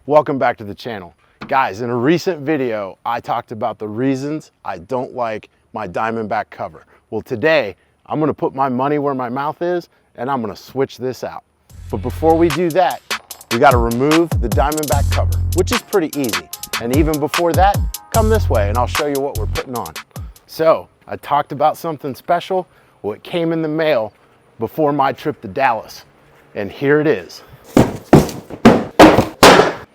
Welcome back to the channel. Guys, in a recent video, I talked about the reasons I don't like my DiamondBack cover. Well, today, I'm gonna put my money where my mouth is and I'm gonna switch this out. But before we do that, we gotta remove the DiamondBack cover, which is pretty easy. And even before that, come this way and I'll show you what we're putting on. So, I talked about something special. Well, it came in the mail before my trip to Dallas. And here it is.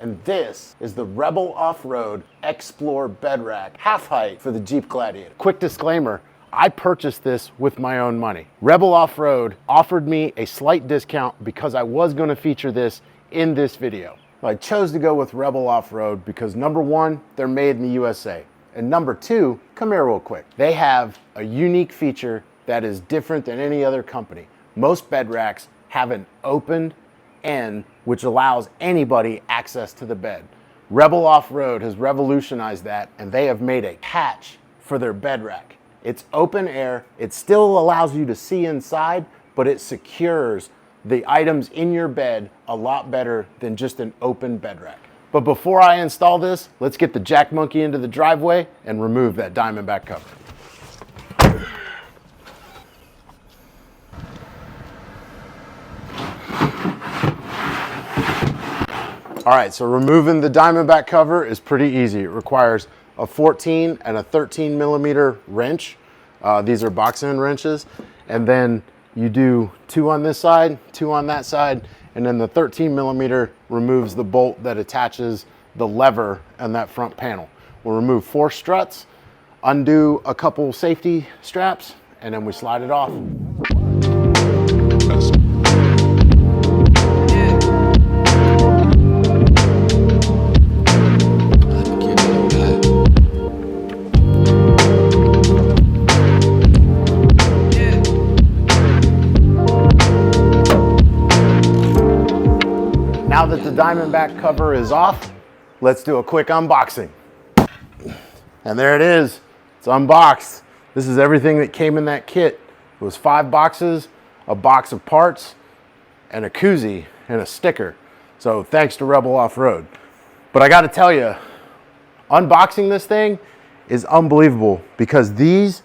And this is the Rebel Offroad XPLOR bed rack, half height for the Jeep Gladiator. Quick disclaimer, I purchased this with my own money. Rebel Offroad offered me a slight discount because I was gonna feature this in this video. I chose to go with Rebel Offroad because number one, they're made in the USA. And number two, come here real quick. They have a unique feature that is different than any other company. Most bed racks have an opened end, which allows anybody access to the bed. Rebel Offroad has revolutionized that, and they have made a hatch for their bed rack. It's open air, it still allows you to see inside, but it secures the items in your bed a lot better than just an open bed rack. But before I install this, let's get the jack monkey into the driveway and remove that DiamondBack cover. All right, so removing the DiamondBack cover is pretty easy. It requires a 14 and a 13 millimeter wrench. These are box end wrenches. And then you do 2 on this side, 2 on that side, and then the 13 millimeter removes the bolt that attaches the lever and that front panel. We'll remove 4 struts, undo a couple safety straps, and then we slide it off. Now that the DiamondBack cover is off, let's do a quick unboxing. And there it is, it's unboxed. This is everything that came in that kit. It was 5 boxes, a box of parts, and a koozie, and a sticker. So thanks to Rebel Offroad. But I gotta tell you, unboxing this thing is unbelievable because these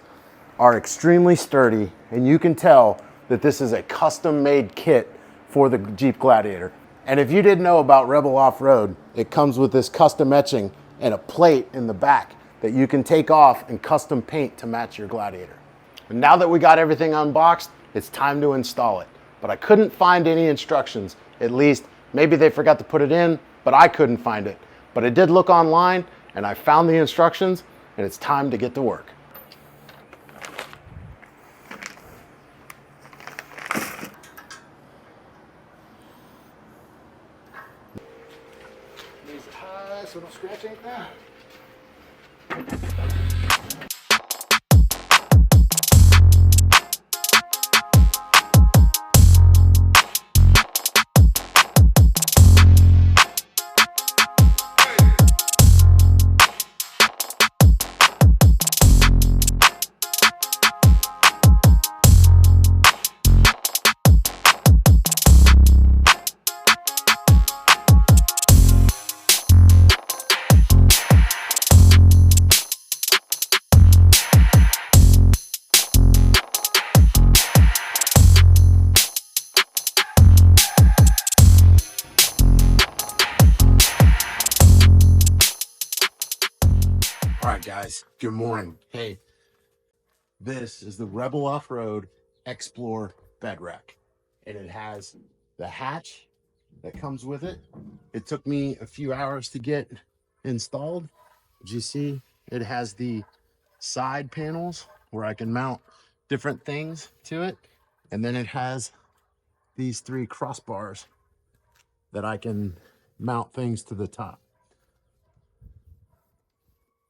are extremely sturdy, and you can tell that this is a custom-made kit for the Jeep Gladiator. And if you didn't know about Rebel Offroad, it comes with this custom etching and a plate in the back that you can take off and custom paint to match your Gladiator. And now that we got everything unboxed, it's time to install it. But I couldn't find any instructions. At least, maybe they forgot to put it in, but I couldn't find it. But I did look online and I found the instructions, and it's time to get to work. So don't scratch anything. All right, guys, good morning. Hey, this is the Rebel Offroad XPLOR bed rack, and it has the hatch that comes with it. It took me a few hours to get installed. As you see, it has the side panels where I can mount different things to it, and then it has these 3 crossbars that I can mount things to the top.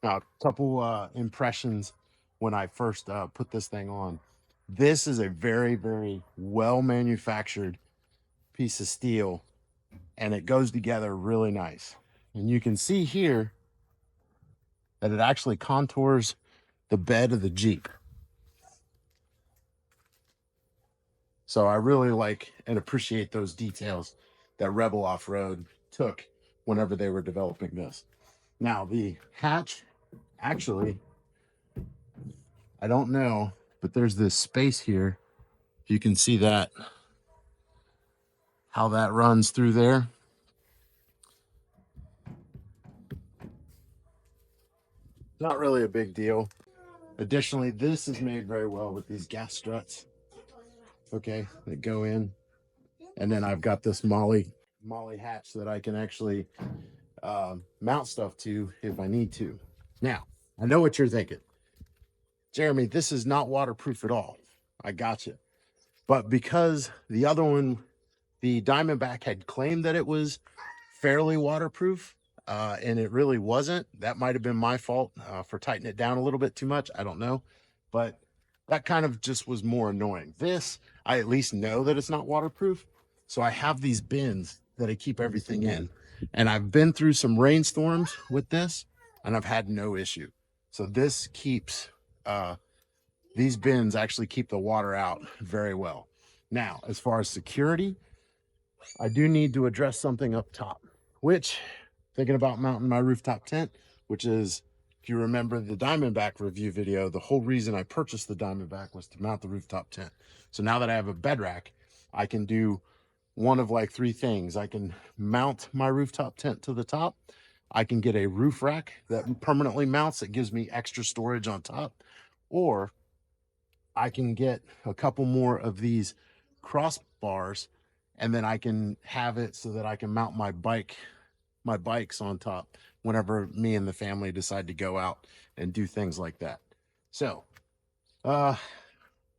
Now, a couple impressions when I first put this thing on. This is a very, very well manufactured piece of steel, and it goes together really nice. And you can see here that it actually contours the bed of the Jeep. So I really like and appreciate those details that Rebel Offroad took whenever they were developing this. Now the hatch, actually, I don't know, but there's this space here. You can see that, how that runs through there. Not really a big deal. Additionally, this is made very well with these gas struts, okay, that go in. And then I've got this Molly hatch that I can actually mount stuff to if I need to. Now, I know what you're thinking. Jeremy, this is not waterproof at all. I got you. But because the other one, the Diamondback, had claimed that it was fairly waterproof, and it really wasn't. That might have been my fault for tightening it down a little bit too much. I don't know. But that kind of just was more annoying. This, I at least know that it's not waterproof. So I have these bins that I keep everything in. And I've been through some rainstorms with this, and I've had no issue. So this keeps, these bins actually keep the water out very well. Now, as far as security, I do need to address something up top, which, thinking about mounting my rooftop tent, which is, if you remember the Diamondback review video, the whole reason I purchased the Diamondback was to mount the rooftop tent. So now that I have a Bedrack, I can do one of like three things. I can mount my rooftop tent to the top. I can get a roof rack that permanently mounts. It gives me extra storage on top. Or I can get a couple more of these crossbars, and then I can have it so that I can mount my bikes on top whenever me and the family decide to go out and do things like that. So, but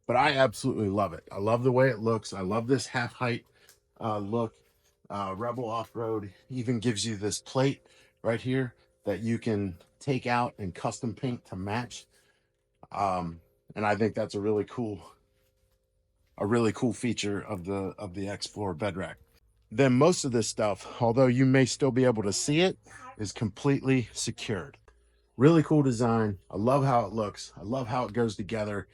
I absolutely love it. I love the way it looks. I love this half height look. Rebel Offroad even gives you this plate right here that you can take out and custom paint to match. And I think that's a really cool feature of the XPLOR Bedrack. Then most of this stuff, although you may still be able to see it, is completely secured. Really cool design. I love how it looks. I love how it goes together.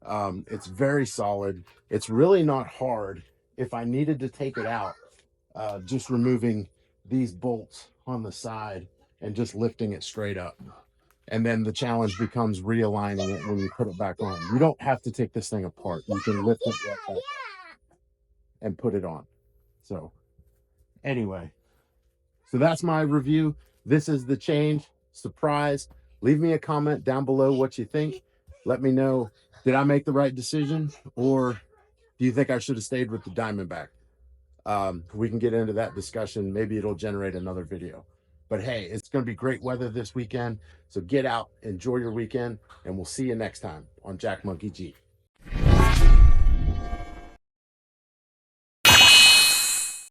It's very solid. It's really not hard. If I needed to take it out, just removing these bolts on the side and just lifting it straight up. And then the challenge becomes realigning it when you put it back on. You don't have to take this thing apart. You can lift it right up and put it on. So anyway, so that's my review. This is the change. Surprise. Leave me a comment down below what you think. Let me know, did I make the right decision, or do you think I should have stayed with the Diamondback? We can get into that discussion. Maybe it'll generate another video. But hey, it's going to be great weather this weekend. So get out, enjoy your weekend, and we'll see you next time on Jack Monkey G.